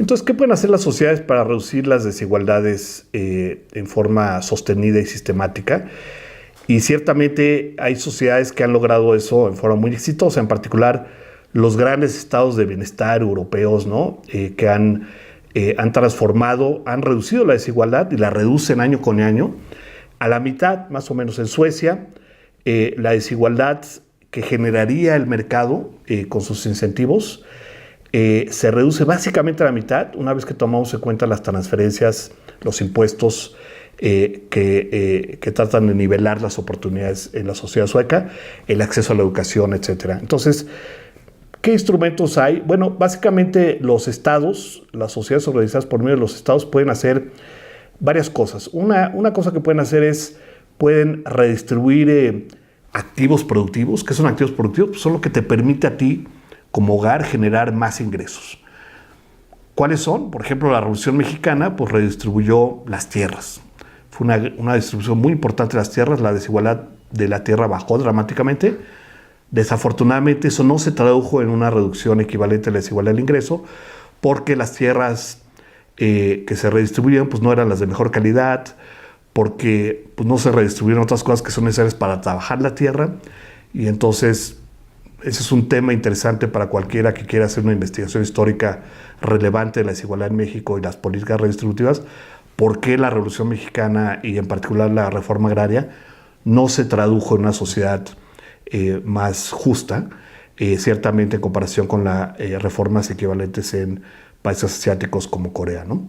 Entonces, ¿qué pueden hacer las sociedades para reducir las desigualdades en forma sostenida y sistemática? Y ciertamente hay sociedades que han logrado eso en forma muy exitosa, en particular los grandes estados de bienestar europeos, ¿no? Que han transformado, han reducido la desigualdad y la reducen año con año a la mitad, más o menos. En Suecia, la desigualdad que generaría el mercado con sus incentivos se reduce básicamente a la mitad una vez que tomamos en cuenta las transferencias, los impuestos que tratan de nivelar las oportunidades en la sociedad sueca, el acceso a la educación, etc. Entonces, ¿qué instrumentos hay? Bueno, básicamente los estados, las sociedades organizadas por medio de los estados pueden hacer varias cosas. Una cosa que pueden hacer es, pueden redistribuir activos productivos. ¿Qué son activos productivos? Pues son lo que te permite a ti como hogar generar más ingresos. ¿Cuáles son? Por ejemplo, la Revolución Mexicana pues redistribuyó las tierras. Fue una distribución muy importante de las tierras. La desigualdad de la tierra bajó dramáticamente. Desafortunadamente eso no se tradujo en una reducción equivalente a la desigualdad del ingreso, porque las tierras que se redistribuyeron pues no eran las de mejor calidad, porque pues no se redistribuyeron otras cosas que son necesarias para trabajar la tierra. Y entonces ese es un tema interesante para cualquiera que quiera hacer una investigación histórica relevante de la desigualdad en México y las políticas redistributivas. ¿Por qué la Revolución Mexicana y en particular la reforma agraria no se tradujo en una sociedad más justa, ciertamente en comparación con las reformas equivalentes en países asiáticos como Corea, ¿no?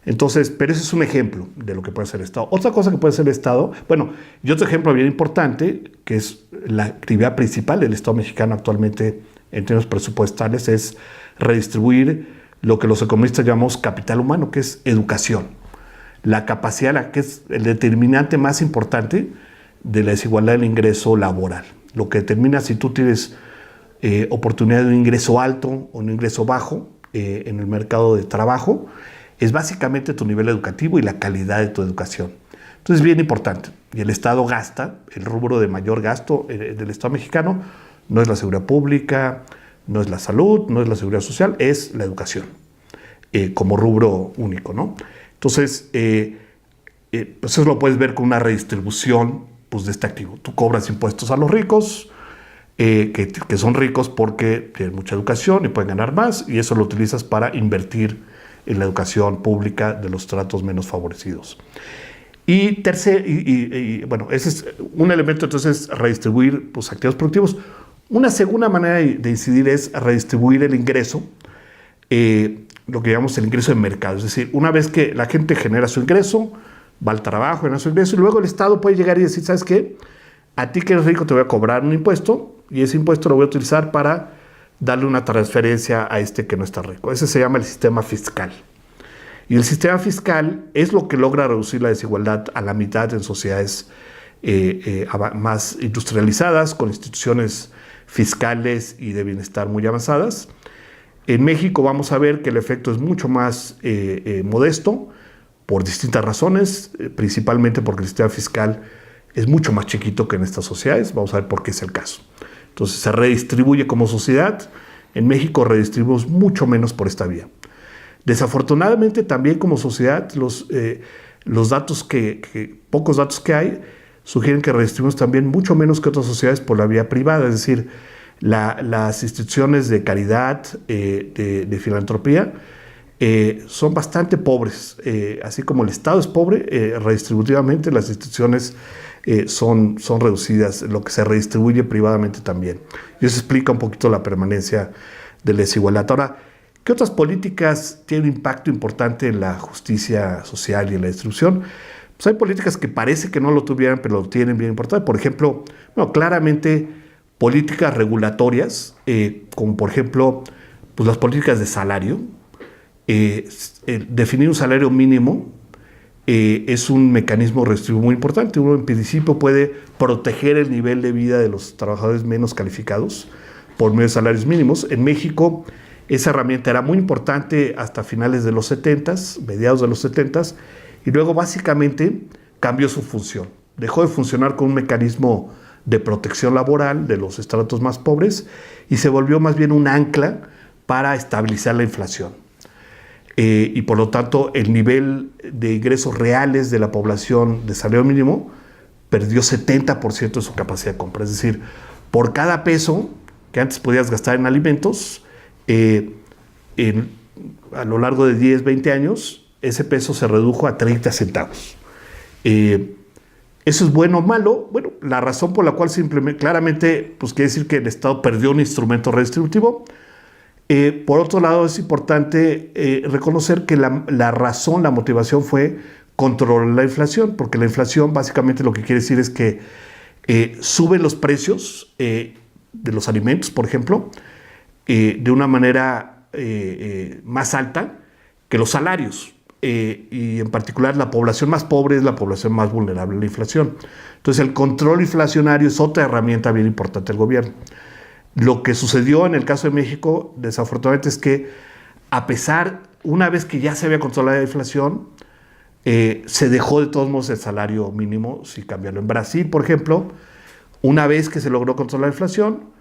Entonces, pero ese es un ejemplo de lo que puede hacer el Estado. Otra cosa que puede hacer el Estado, bueno, y otro ejemplo bien importante, que es la actividad principal del Estado mexicano actualmente en términos presupuestales, es redistribuir lo que los economistas llamamos capital humano, que es educación. La capacidad, que es el determinante más importante de la desigualdad del ingreso laboral. Lo que determina si tú tienes oportunidad de un ingreso alto o un ingreso bajo en el mercado de trabajo, es básicamente tu nivel educativo y la calidad de tu educación. Entonces es bien importante. Y el Estado gasta, el rubro de mayor gasto del Estado mexicano no es la seguridad pública, no es la salud, no es la seguridad social, es la educación como rubro único, ¿no? Entonces, pues eso lo puedes ver con una redistribución pues, de este activo. Tú cobras impuestos a los ricos, que son ricos porque tienen mucha educación y pueden ganar más, y eso lo utilizas para invertir en la educación pública de los estratos menos favorecidos. Y bueno, ese es un elemento, entonces, redistribuir pues, activos productivos. Una segunda manera de incidir es redistribuir el ingreso, lo que llamamos el ingreso de mercado. Es decir, una vez que la gente genera su ingreso, va al trabajo, genera su ingreso, y luego el Estado puede llegar y decir, ¿sabes qué? A ti que eres rico te voy a cobrar un impuesto, y ese impuesto lo voy a utilizar para darle una transferencia a este que no está rico. Ese se llama el sistema fiscal. Y el sistema fiscal es lo que logra reducir la desigualdad a la mitad en sociedades más industrializadas, con instituciones fiscales y de bienestar muy avanzadas. En México vamos a ver que el efecto es mucho más modesto por distintas razones, principalmente porque el sistema fiscal es mucho más chiquito que en estas sociedades. Vamos a ver por qué es el caso. Entonces se redistribuye como sociedad. En México redistribuimos mucho menos por esta vía. Desafortunadamente también como sociedad los datos pocos datos que hay sugieren que redistribuimos también mucho menos que otras sociedades por la vía privada. Es decir, las instituciones de caridad, de filantropía, son bastante pobres. Así como el Estado es pobre, redistributivamente las instituciones son reducidas, lo que se redistribuye privadamente también. Y eso explica un poquito la permanencia de la desigualdad. Ahora, ¿qué otras políticas tienen un impacto importante en la justicia social y en la distribución? Pues hay políticas que parece que no lo tuvieran, pero lo tienen bien importante. Por ejemplo, bueno, claramente políticas regulatorias, como por ejemplo pues las políticas de salario. Definir un salario mínimo es un mecanismo redistributivo muy importante. Uno en principio puede proteger el nivel de vida de los trabajadores menos calificados por medio de salarios mínimos. En México esa herramienta era muy importante hasta finales de los 70s, mediados de los 70s, y luego básicamente cambió su función. Dejó de funcionar con un mecanismo de protección laboral de los estratos más pobres y se volvió más bien un ancla para estabilizar la inflación. y por lo tanto el nivel de ingresos reales de la población de salario mínimo perdió 70% de su capacidad de compra. Es decir, por cada peso que antes podías gastar en alimentos, a lo largo de 10, 20 años, ese peso se redujo a 30 centavos. ¿Eso es bueno o malo? Bueno, la razón por la cual claramente pues quiere decir que el Estado perdió un instrumento redistributivo. Por otro lado, es importante reconocer que la razón, la motivación fue controlar la inflación, porque la inflación básicamente lo que quiere decir es que suben los precios de los alimentos, por ejemplo, de una manera más alta que los salarios. Y en particular la población más pobre es la población más vulnerable a la inflación. Entonces el control inflacionario es otra herramienta bien importante del gobierno. Lo que sucedió en el caso de México, desafortunadamente, es que una vez que ya se había controlado la inflación, se dejó de todos modos el salario mínimo sin cambiarlo. En Brasil, por ejemplo, una vez que se logró controlar la inflación,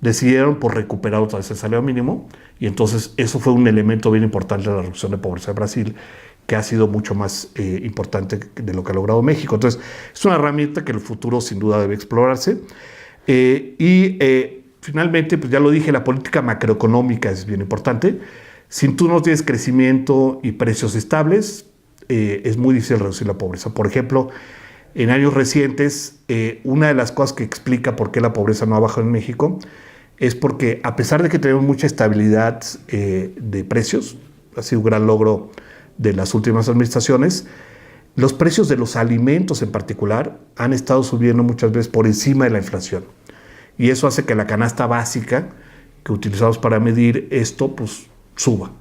decidieron por recuperar otra vez el salario mínimo, y entonces eso fue un elemento bien importante de la reducción de pobreza de Brasil, que ha sido mucho más importante de lo que ha logrado México. Entonces es una herramienta que en el futuro sin duda debe explorarse. Finalmente, pues ya lo dije, la política macroeconómica es bien importante. Si tú no tienes crecimiento y precios estables, es muy difícil reducir la pobreza. Por ejemplo, en años recientes, una de las cosas que explica por qué la pobreza no ha bajado en México es porque, a pesar de que tenemos mucha estabilidad de precios, ha sido un gran logro de las últimas administraciones, los precios de los alimentos en particular han estado subiendo muchas veces por encima de la inflación. Y eso hace que la canasta básica que utilizamos para medir esto, pues suba.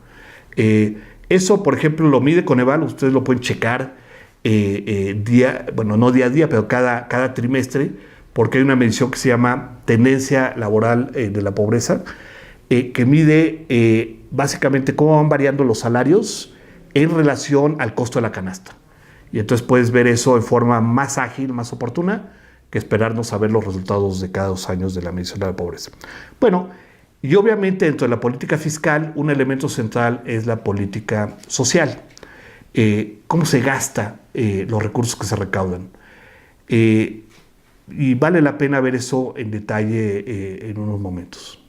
Eso, por ejemplo, lo mide Coneval, ustedes lo pueden checar no día a día, pero cada trimestre, porque hay una medición que se llama tendencia laboral de la pobreza, que mide básicamente cómo van variando los salarios en relación al costo de la canasta. Y entonces puedes ver eso de forma más ágil, más oportuna, que esperarnos a ver los resultados de cada 2 años de la medición de la pobreza. Bueno, y obviamente dentro de la política fiscal, un elemento central es la política social. Cómo se gasta los recursos que se recaudan. Y vale la pena ver eso en detalle en unos momentos.